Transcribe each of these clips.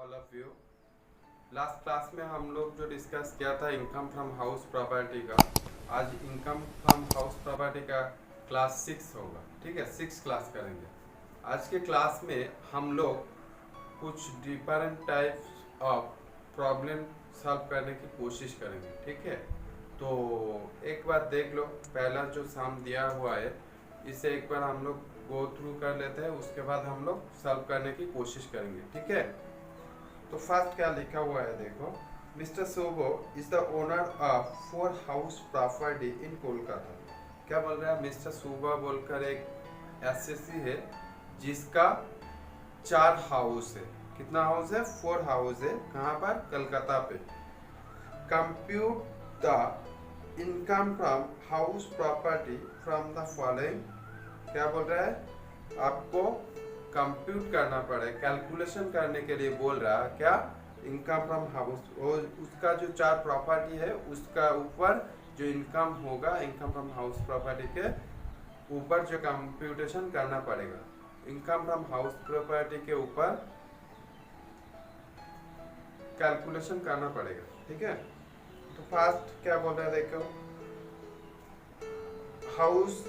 All of you. Last class में हम लोग जो डिस्कस किया था इनकम फ्रॉम हाउस प्रॉपर्टी का, आज इनकम फ्रॉम हाउस प्रॉपर्टी का क्लास 6 होगा। ठीक है, 6 क्लास करेंगे। आज के क्लास में हम लोग कुछ different types of problem solve करने की कोशिश करेंगे। ठीक है, तो एक बार देख लो, पहला जो सम दिया हुआ है इसे एक बार हम लोग गो थ्रू कर लेते हैं, उसके बाद हम लोग सॉल्व करने की कोशिश करेंगे। ठीक है, तो फर्स्ट क्या लिखा हुआ है देखो, mister Sobo is the owner of 4 house property in Kolkata. क्या बोल रहा है, मिस्टर सोबो बोलकर एक एसएससी है जिसका 4 हाउस है। कितना हाउस है? 4 हाउस है। कहाँ पर? कलकत्ता पे। Compute the income from house property from the following. क्या बोल रहा है, आपको कंप्यूट करना पड़े, कैलकुलेशन करने के लिए बोल रहा है। क्या? इनकम फ्रॉम हाउस, और उसका जो 4 प्रॉपर्टी है उसका ऊपर जो इनकम होगा, इनकम फ्रॉम हाउस प्रॉपर्टी के ऊपर जो कंप्यूटेशन करना पड़ेगा, इनकम फ्रॉम हाउस प्रॉपर्टी के ऊपर कैलकुलेशन करना पड़ेगा। ठीक है, तो फर्स्ट क्या बोल रहा है देखो, हाउस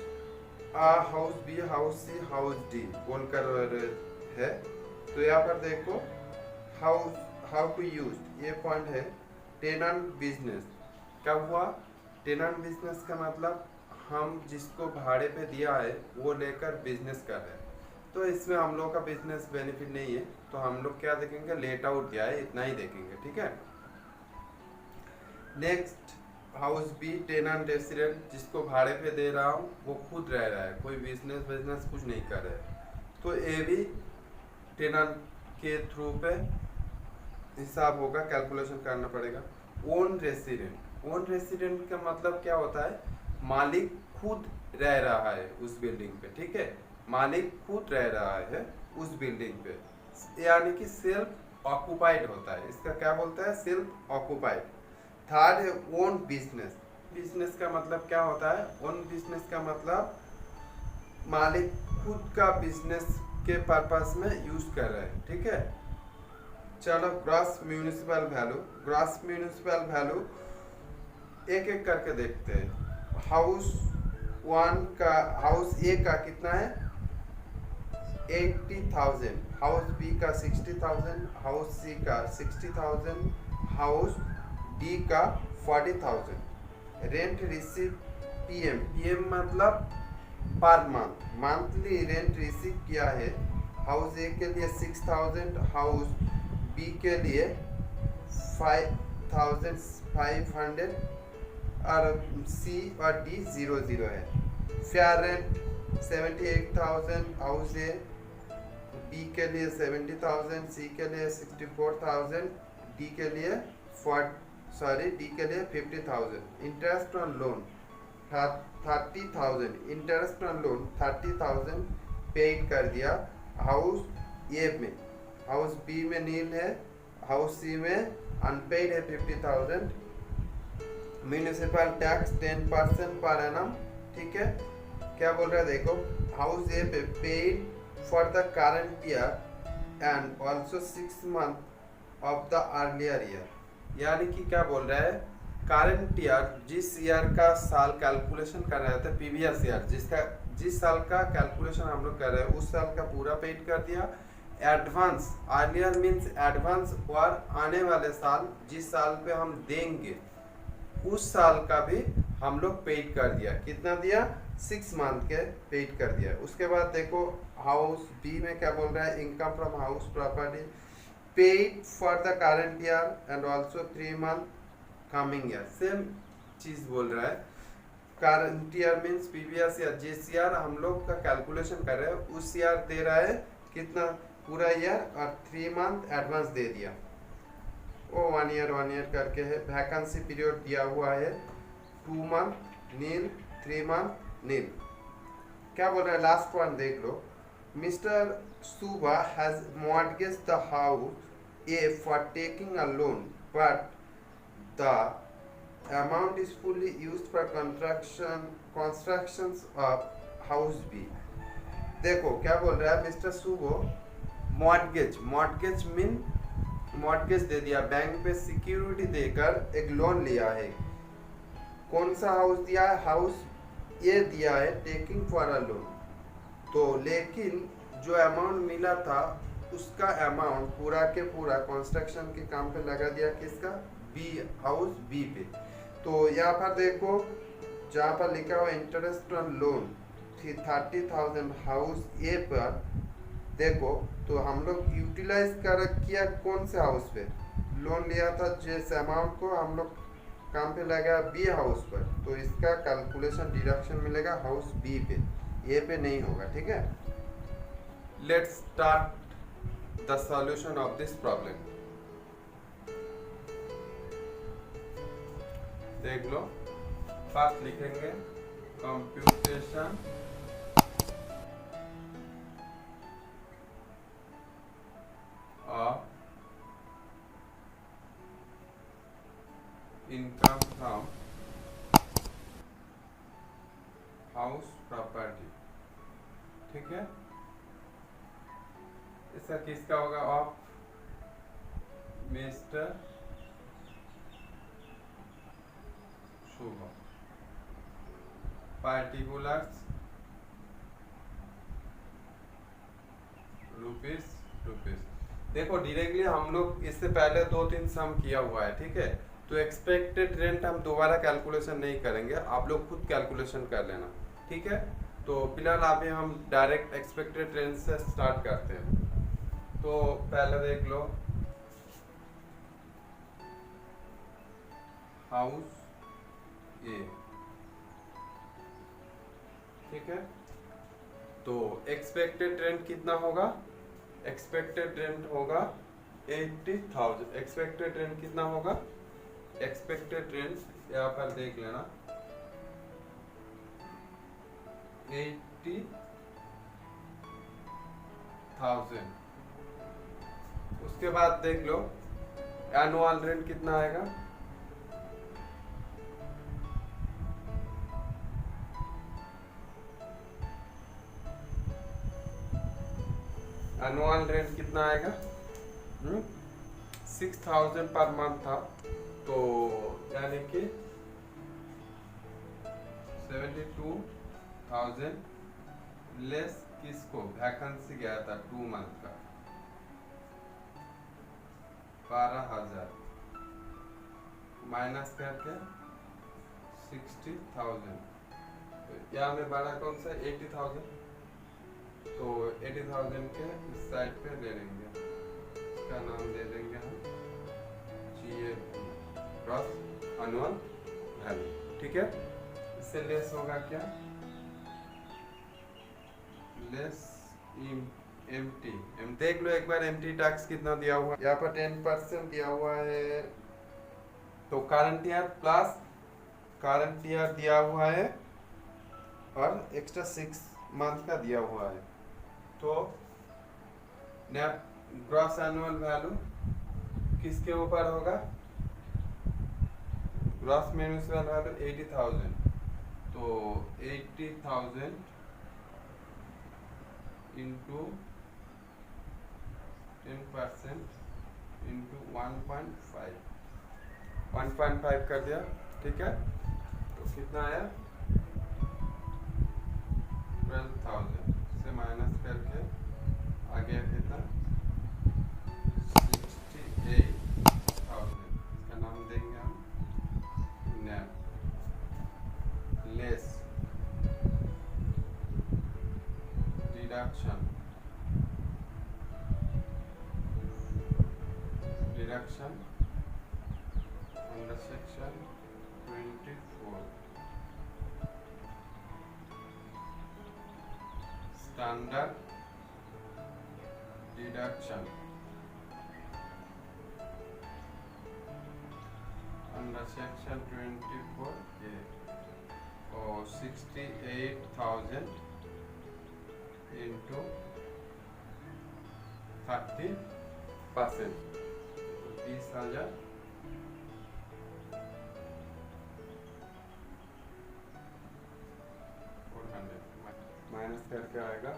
आ, हाउस बी, हाउस सी, हाउस डी बोलकर है। तो यहाँ पर देखो हाउस, हाउ टू यूज, ये पॉइंट है। टेनेंट बिजनेस, क्या हुआ? टेनेंट बिजनेस का मतलब हम जिसको भाड़े पे दिया है वो लेकर बिजनेस कर रहे हैं। तो इसमें हम लोग का बिजनेस बेनिफिट नहीं है, तो हम लोग क्या देखेंगे, लेट आउट दिया है, इतना ही देखेंगे। ठीक है, next house B, tenant resident, जिसको भाड़े पे दे रहा हूँ वो खुद रह रहा है, कोई बिजनेस कुछ नहीं कर रहा है, तो ये भी टेनेंट के थ्रू पे हिसाब होगा, कैलकुलेशन करना पड़ेगा। ओन रेसिडेंट, ओन रेसिडेंट का मतलब क्या होता है, मालिक खुद रह रहा है उस बिल्डिंग पे। ठीक है, मालिक खुद रह रहा है उस बिल्डिंग पे, यानी कि सेल्फ ऑक्युपाइड होता है। इसका क्या बोलता है? Self occupied. थर्ड है ओन बिजनेस। बिजनेस का मतलब क्या होता है? ओन बिजनेस का मतलब मालिक खुद का बिजनेस के पर्पस में यूज कर रहे हैं। ठीक है, चलो gross municipal value, gross municipal value एक एक करके देखते हैं। हाउस 1 का, हाउस ए का कितना है? 80,000, हाउस बी का 60,000, हाउस सी का 60,000, हाउस डी का 40,000। रेंट रिसीव पीएम, पीएम मतलब per month, monthly rent receive किया है। हाउस ए के लिए 6,000, हाउस बी के लिए 5,500 और सी और डी 00 है। Fair rent 78,000, house A B के लिए 70,000, सी के लिए 64,000, डी के लिए डी के लिए 50,000। Interest on loan 30,000, interest on loan 30,000 paid कर दिया हाउस ए में। हाउस बी में नील है, हाउस सी में अनपेड है 50,000। Municipal tax 10% per annum. ठीक है, क्या बोल रहा है देखो, हाउस ए पे paid for the current year and also 6 month of the earlier year. यानी कि क्या बोल रहा है, करंट ईयर, जिस ईयर का साल कैलकुलेशन कर रहे थे, प्रीवियस ईयर जिस साल का कैलकुलेशन हम लोग कर रहे हैं उस साल का पूरा पेड कर दिया। एडवांस, अर्लियर मीन्स एडवांस, और आने वाले साल जिस साल पे हम देंगे उस साल का भी हम लोग पेड कर दिया। कितना दिया? 6 मंथ के पेड कर दिया। उसके बाद देखो हाउस बी में क्या बोल रहा है, income from house property paid for the current year and also 3 month coming year. Same चीज बोल रहा है। Current year means previous year, जिस ईयर हम लोग का कैलकुलेशन कर रहे हैं उस ईयर दे रहा है कितना? पूरा ईयर, और 3 मंथ एडवांस दे दिया। वो 1 ईयर करके है। वैकेंसी पीरियड दिया हुआ है 2 मंथ नील, 3 मंथ नील। क्या बोल रहा है, लास्ट वन देख लो। मिस्टर सुबा has mortgage the house A for taking a loan, but the amount is fully used for constructions of house B। देखो क्या बोल रहा है mister सुबो, mortgage, mortgage mean mortgage दे दिया, बैंक पे सिक्योरिटी देकर एक लोन लिया है। कौन सा हाउस दिया है? हाउस ये दिया है टेकिंग फॉर अ लोन। तो लेकिन जो अमाउंट मिला था उसका अमाउंट पूरा के पूरा कंस्ट्रक्शन के काम पे लगा दिया, किसका? बी, हाउस बी पे। तो यहाँ पर देखो जहाँ पर लिखा हुआ इंटरेस्ट ऑन लोन 30,000 हाउस ए पर देखो, तो हम लोग यूटिलाइज कर किया कौन से हाउस पे लोन लिया था, जिस अमाउंट को हम लोग काम पे लगा बी हाउस पर, तो इसका कैलकुलेशन डिडक्शन मिलेगा हाउस बी पे, ए पे नहीं होगा। ठीक है, let's start the solution of this problem. देख लो, फर्स्ट लिखेंगे computation of income from house property. ठीक है, इसका किसका होगा? Of mister Shubh, particulars rupees. देखो डायरेक्टली हम लोग इससे पहले 2-3 सम किया हुआ है। ठीक है, तो एक्सपेक्टेड रेंट हम दोबारा कैलकुलेशन नहीं करेंगे, आप लोग खुद कैलकुलेशन कर लेना। ठीक है, तो फिलहाल अभी हम डायरेक्ट एक्सपेक्टेड रेंट से स्टार्ट करते हैं। तो पहले देख लो हाउस ए। ठीक है, तो एक्सपेक्टेड रेंट कितना होगा? एक्सपेक्टेड रेंट होगा 80,000। एक्सपेक्टेड रेंट कितना होगा? एक्सपेक्टेड रेंट यहाँ पर देख लेना 80,000। उसके बाद देख लो एनुअल रेंट कितना आएगा? एनुअल रेंट कितना आएगा? 6,000 पर मंथ था, तो यानी कि 72,000 लेस किसको? वैकेंसी गया था 2 मंथ का 12,000 माइनस करके 60,000। तो यहाँ में बड़ा कौन सा? 80,000। तो 80,000 के इस साइड पे ले लेंगे, इसका नाम दे देंगे हम GAV, ग्रॉस एनुअल वैल्यू। ठीक है, इससे लेस होगा क्या? Less empty. देख लो एक बार एम्प्टी टैक्स कितना दिया हुआ है, यहाँ पर 10% दिया हुआ है। तो current year plus current year दिया हुआ है और एक्स्ट्रा 6 मंथ का दिया हुआ है। तो नेट ग्रॉस एनुअल वैल्यू किसके ऊपर होगा? Gross municipal value 80,000। तो 80,000 इंटू 10% इंटू 1.5 कर दिया। ठीक है, तो कितना आया? 12,000 से माइनस करके आ गया कितना? 68,000। इसका नाम देंगे हम net less deduction under section 24 standard deduction under section 24A और 68,000 इंटू 30%, 20,000 माइनस करके आएगा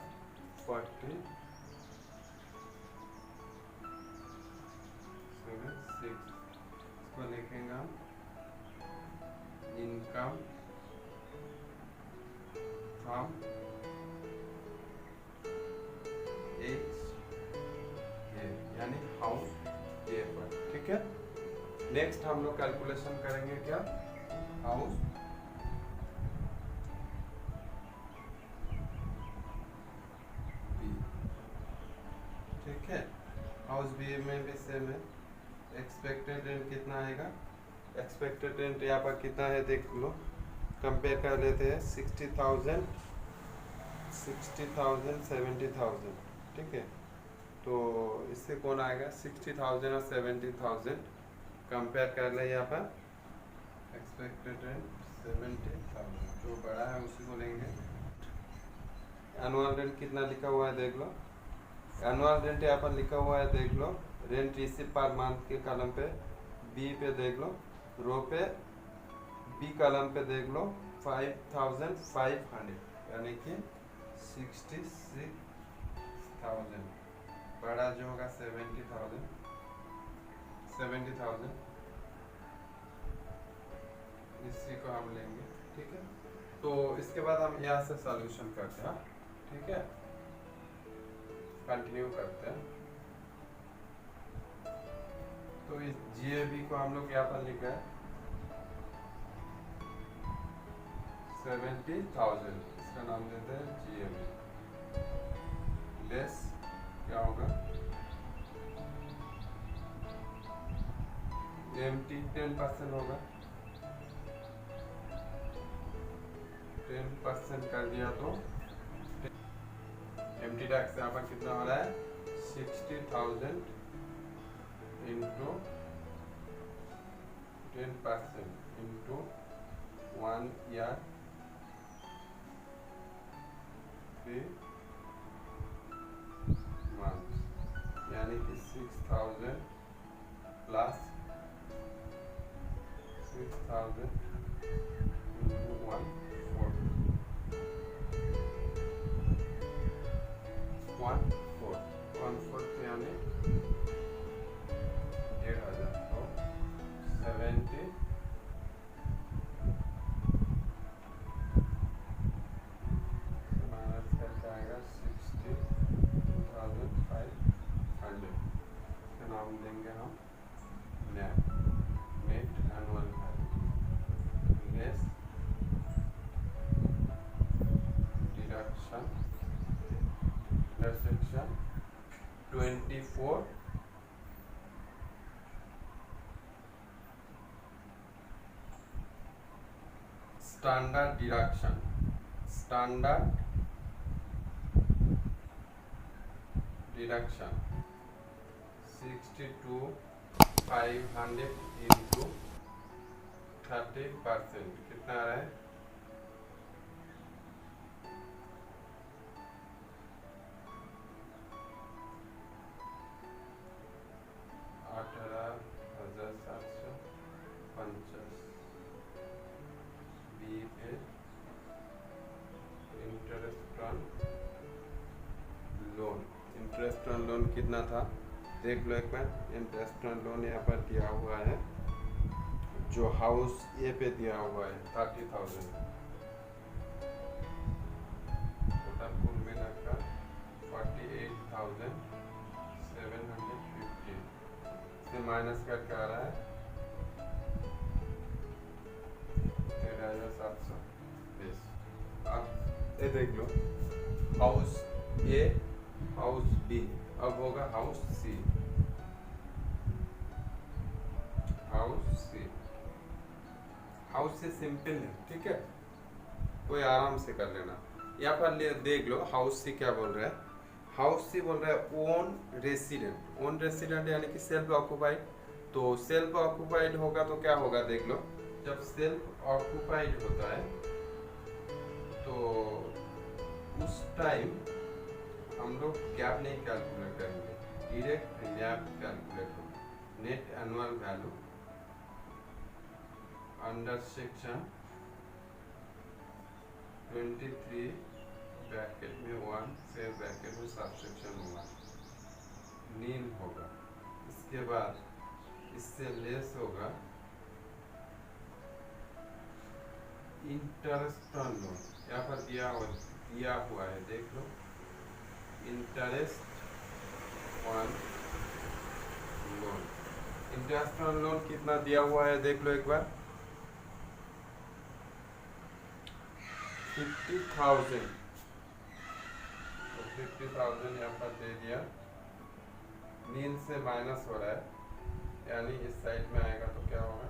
40 इसको लिखेंगे हम इनकम फ्रॉम एच ए यानी हाउस ए पर। ठीक है, नेक्स्ट हम लोग कैलकुलेशन करेंगे क्या, हाउस बी। ठीक है, हाउस बी में भी सेम है। एक्सपेक्टेड रेंट कितना आएगा, एक्सपेक्टेड रेंट यहाँ पर कितना है देख लो, कंपेयर कर लेते हैं 60,000 70,000। ठीक है, तो इससे कौन आएगा 60,000 और 70,000 कंपेयर कर ले। यहाँ पर एक्सपेक्टेड रेंट 70,000 जो बड़ा है उसी को लेंगे। एनुअल रेंट कितना लिखा हुआ है देख लो, एनुअल रेंट यहाँ पर लिखा हुआ है देख लो, रेंट रिसीव पर मंथ के कॉलम पे बी पे देख लो, रो पे बी कॉलम पे देख लो 5,500 यानी कि 66,000, बड़ा जो होगा 70,000 इसी को हम लेंगे। ठीक है, तो इसके बाद हम यहाँ से सॉल्यूशन करते हैं। ठीक है, कंटिन्यू करते हैं। तो इस जीएबी को हम लोग यहाँ पर लिखा है 70,000, इसका नाम देते हैं जीएबी। लेस क्या होगा, एमटी 10% होगा, 10% कर दिया तो एमटी टैक्स यहाँ पर कितना हो रहा है 60,000 इंटू 10% इंटू 1 ईयर 3 months यानी कि 6,000 प्लस 6,000 इंटू 1/4 यानी 1,500, तो 70 माइनस करके आएगा 60,500, इसका नाम देंगे हम net annual value less deduction intersection 24 standard deduction 62,500 into 30% कितना आ रहा है 18,750। बी पे इंटरेस्ट ऑन लोन कितना था देख लो एक बार। इंटरेस्ट ऑन लोन यहाँ पर दिया हुआ है, जो हाउस ए पे दिया हुआ है 30,000, टोटल कुल मिलाकर 48,750 से माइनस करके आ रहा है 13,720। अब ये देख लो, हाउस ए हाउस बी, अब होगा हाउस सी। हाउस से सिंपल है, ठीक है, कोई आराम से कर लेना। यहाँ पर देख लो हाउस सी क्या बोल रहा है, हाउस सी बोल रहा है ओन रेसिडेंट यानी कि सेल्फ ऑक्यूपाइड। तो सेल्फ ऑक्यूपाइड होगा तो क्या होगा देख लो, जब सेल्फ ऑक्यूपाइड होता है तो उस टाइम हम लोग गैप नहीं कैलकुलेट करेंगे, डायरेक्ट गैप कैलकुलेट होगा। Net annual value under section 23 bracket में 1 से ब्रैकेट में सबसेक्शन 1 नील होगा। इसके बाद इससे लेस होगा इंटरेस्ट ऑन लोन। यहाँ पर दिया हुआ है, देख लो, interest on loan. Interest on loan कितना दिया हुआ है देख लो एक बार, 50,000। तो 50,000 यहाँ पर दे दिया, नील से माइनस हो रहा है, यानी इस साइड में आएगा तो क्या होगा,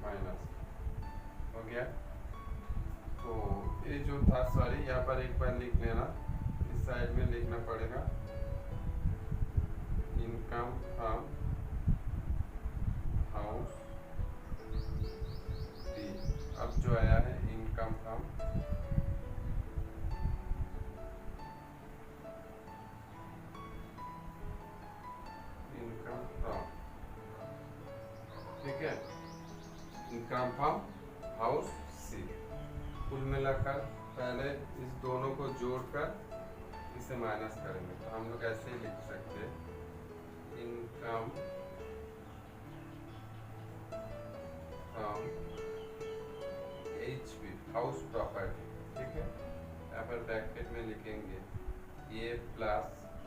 माइनस हो गया। तो ये जो था, सॉरी यहाँ पर एक बार लिख लेना, इस साइड में लिखना पड़ेगा इनकम फ्रॉम हाउस डी। अब जो आया है इनकम फ्रॉम ठीक है, इनकम फ्रॉम हाउस सी। कुल मिलाकर पहले इस दोनों को जोड़कर इसे माइनस करेंगे, तो हम लोग ऐसे ही लिख सकते हैं, income from HB house property. ठीक है, यहाँ पर ब्रैकेट में लिखेंगे A plus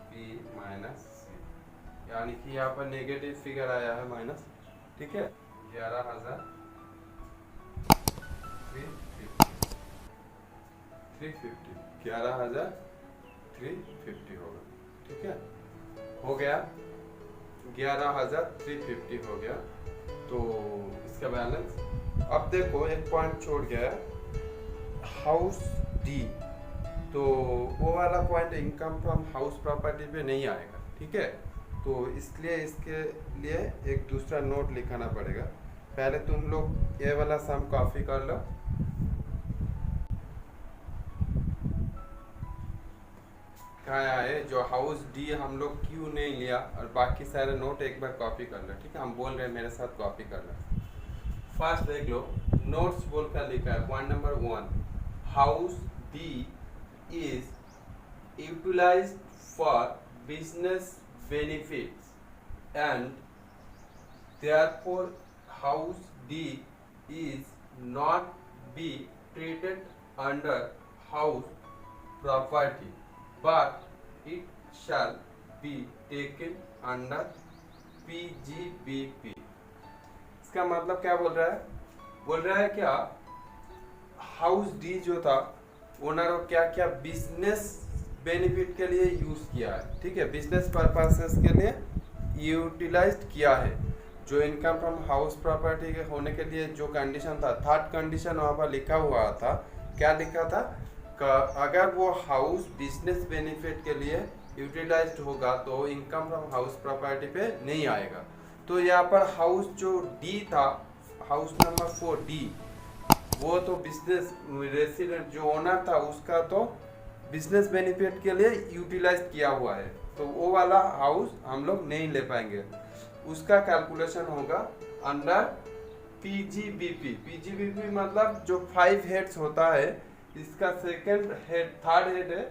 B minus C, यानी कि यहाँ पर नेगेटिव फिगर आया है माइनस। ठीक है, 11,350 होगा। ठीक है, हो गया 11,350 हो गया। तो इसका बैलेंस, अब देखो एक पॉइंट छोड़ गया है, हाउस डी, तो वो वाला point income from house property पे नहीं आएगा। ठीक है, तो इसलिए इसके लिए एक दूसरा नोट लिखाना पड़ेगा। पहले तुम लोग ये वाला सम कॉपी कर लो, कहाँ आए, जो हाउस डी हम लोग क्यों नहीं लिया, और बाकी सारे नोट एक बार कॉपी कर लो। ठीक है, हम बोल रहे हैं मेरे साथ कॉपी कर लो। फर्स्ट देख लो, नोट्स बोल कर लिखा है, point number 1, house D is utilised for business benefits and therefore house D is not be treated under house property but it shall be taken under PGBP। इसका मतलब क्या बोल रहा है, बोल रहा है क्या, हाउस डी जो था ओनर क्या क्या बिजनेस बेनिफिट के लिए यूज किया है। ठीक है, बिजनेस पर्पसेस के लिए यूटिलाइज्ड किया है। जो इनकम फ्रॉम हाउस प्रॉपर्टी के होने के लिए जो कंडीशन था, थर्ड कंडीशन वहाँ पर लिखा हुआ था, क्या लिखा था, अगर वो हाउस बिजनेस बेनिफिट के लिए यूटिलाइज्ड होगा तो इनकम फ्रॉम हाउस प्रॉपर्टी पे नहीं आएगा। तो यहाँ पर हाउस जो डी था, हाउस नंबर 4 डी, वो तो बिजनेस रेसिडेंट जो ओनर था उसका तो बिजनेस बेनिफिट के लिए यूटिलाइज किया हुआ है, तो वो वाला हाउस हम लोग नहीं ले पाएंगे। उसका कैलकुलेशन होगा अंडर पीजीबीपी। पीजीबीपी मतलब जो 5 हेड्स होता है, इसका सेकंड हेड, थर्ड हेड है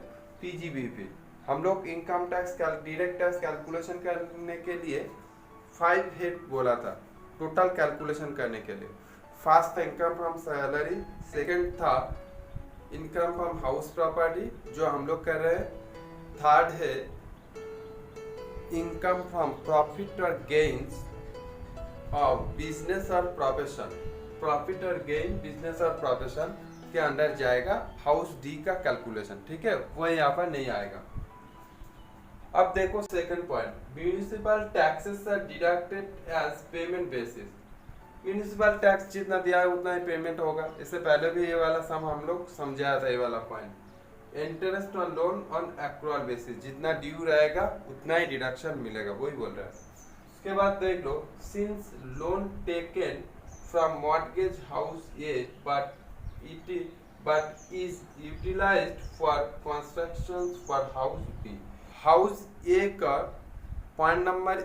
पीजीबीपी। हम लोग income tax direct tax calculation करने के लिए 5 हेड बोला था टोटल कैलकुलेशन करने के लिए। फर्स्ट था इनकम फ्रॉम सैलरी, सेकंड था इनकम फ्रॉम हाउस प्रॉपर्टी जो हम लोग कर रहे हैं, थर्ड है इनकम फ्रॉम प्रॉफिट और गेन्स ऑफ बिजनेस और प्रोफेशन। प्रॉफिट और गेन बिजनेस और प्रोफेशन के अंदर जाएगा हाउस डी का कैलकुलेशन। ठीक है, वो यहाँ पर नहीं आएगा। अब देखो second point, municipal taxes are deducted as payment basis. Municipal tax जितना दिया है उतना ही पेमेंट होगा। इससे पहले भी ये वाला सम हम लोग समझाया था, ये वाला point. Interest on loan on accrual basis, जितना ड्यू रहेगा उतना ही डिडक्शन मिलेगा, वही बोल रहा है। उसके बाद देख लो, since loan taken from mortgage house A but is utilised for construction for house B. House A का पॉइंट नंबर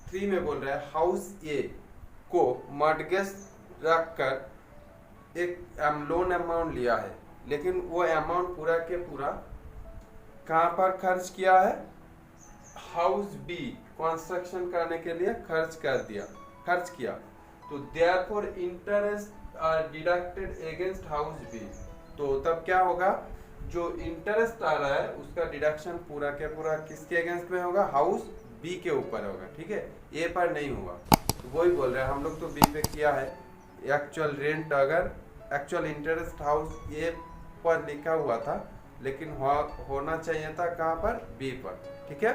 3 में बोल रहा है, हाउस ए को मॉर्गेज रखकर एक लोन अमाउंट लिया है, लेकिन वो अमाउंट पूरा के पूरा कहाँ पर खर्च किया है, हाउस बी कंस्ट्रक्शन करने के लिए खर्च किया, तो therefore interest are deducted against house B. तो तब क्या होगा, जो इंटरेस्ट आ रहा है उसका डिडक्शन पूरा के पूरा किसके अगेंस्ट में होगा, हाउस बी के ऊपर होगा, ठीक है, ए पर नहीं होगा। तो वही बोल रहे हैं हम लोग, तो बी पे किया है। एक्चुअल रेंट, अगर एक्चुअल इंटरेस्ट हाउस ए पर लिखा हुआ था, लेकिन होना चाहिए था कहाँ पर, बी पर, ठीक है।